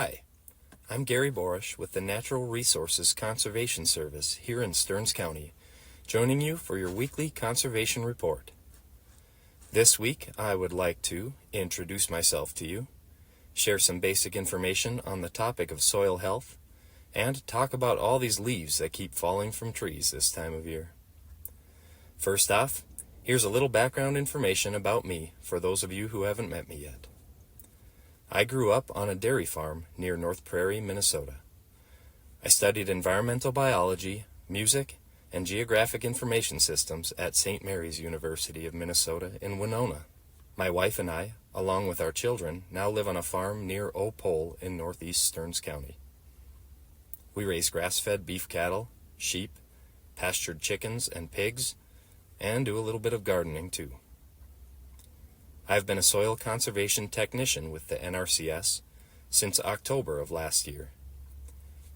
Hi, I'm Gary Borash with the Natural Resources Conservation Service here in Stearns County, joining you for your weekly conservation report. This week, I would like to introduce myself to you, share some basic information on the topic of soil health, and talk about all these leaves that keep falling from trees this time of year. First off, here's a little background information about me for those of you who haven't met me yet. I grew up on a dairy farm near North Prairie, Minnesota. I studied environmental biology, music, and geographic information systems at St. Mary's University of Minnesota in Winona. My wife and I, along with our children, now live on a farm near Eau Pole in northeast Stearns County. We raise grass-fed beef cattle, sheep, pastured chickens and pigs, and do a little bit of gardening too. I've been a soil conservation technician with the NRCS since October of last year.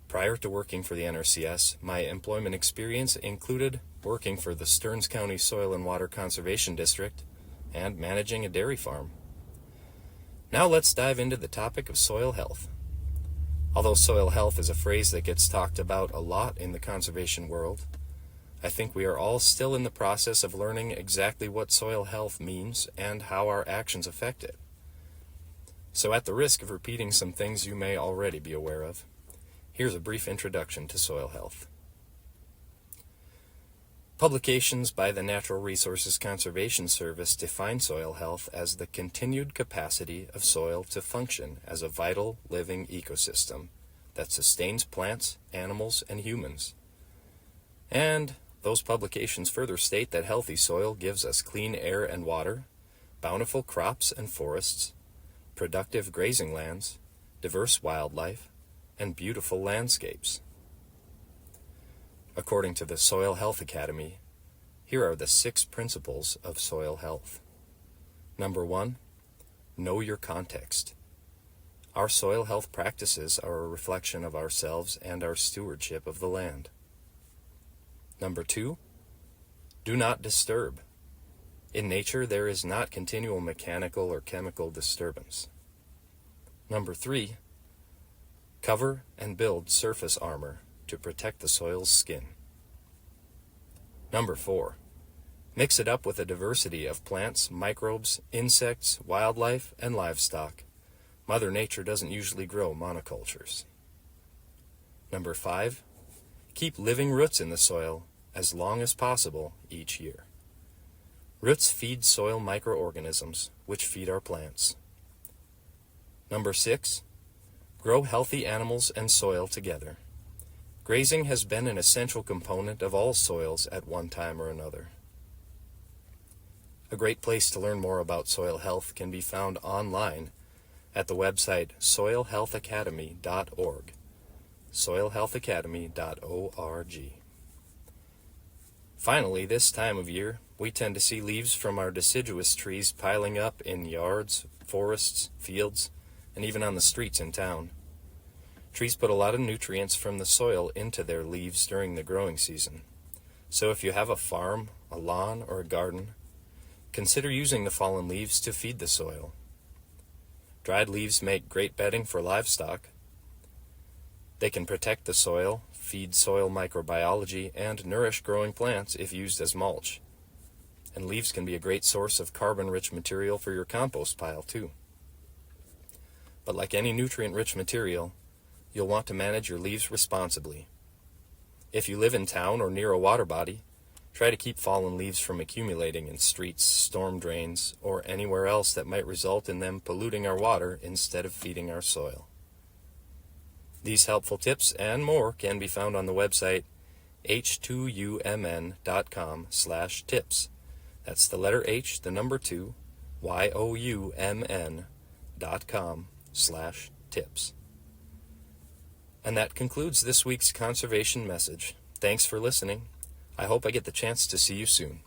Prior to working for the NRCS, my employment experience included working for the Stearns County Soil and Water Conservation District and managing a dairy farm. Now let's dive into the topic of soil health. Although soil health is a phrase that gets talked about a lot in the conservation world, I think we are all still in the process of learning exactly what soil health means and how our actions affect it. So at the risk of repeating some things you may already be aware of, here's a brief introduction to soil health. Publications by the Natural Resources Conservation Service define soil health as the continued capacity of soil to function as a vital living ecosystem that sustains plants, animals, and humans. And those publications further state that healthy soil gives us clean air and water, bountiful crops and forests, productive grazing lands, diverse wildlife, and beautiful landscapes. According to the Soil Health Academy, here are the 6 principles of soil health. Number 1, know your context. Our soil health practices are a reflection of ourselves and our stewardship of the land. Number 2, do not disturb. In nature, there is not continual mechanical or chemical disturbance. Number 3, cover and build surface armor to protect the soil's skin. Number 4, mix it up with a diversity of plants, microbes, insects, wildlife, and livestock. Mother Nature doesn't usually grow monocultures. Number 5, keep living roots in the soil as long as possible each year. Roots feed soil microorganisms, which feed our plants. Number 6, grow healthy animals and soil together. Grazing has been an essential component of all soils at one time or another. A great place to learn more about soil health can be found online at the website soilhealthacademy.org. soilhealthacademy.org. Finally, this time of year, we tend to see leaves from our deciduous trees piling up in yards, forests, fields, and even on the streets in town. Trees put a lot of nutrients from the soil into their leaves during the growing season. So if you have a farm, a lawn, or a garden, consider using the fallen leaves to feed the soil. Dried leaves make great bedding for livestock. They can protect the soil, feed soil microbiology, and nourish growing plants if used as mulch. And leaves can be a great source of carbon-rich material for your compost pile, too. But like any nutrient-rich material, you'll want to manage your leaves responsibly. If you live in town or near a water body, try to keep fallen leaves from accumulating in streets, storm drains, or anywhere else that might result in them polluting our water instead of feeding our soil. These helpful tips and more can be found on the website h2umn.com/tips. That's the letter H, the number 2, YOUMN.com/tips. And that concludes this week's conservation message. Thanks for listening. I hope I get the chance to see you soon.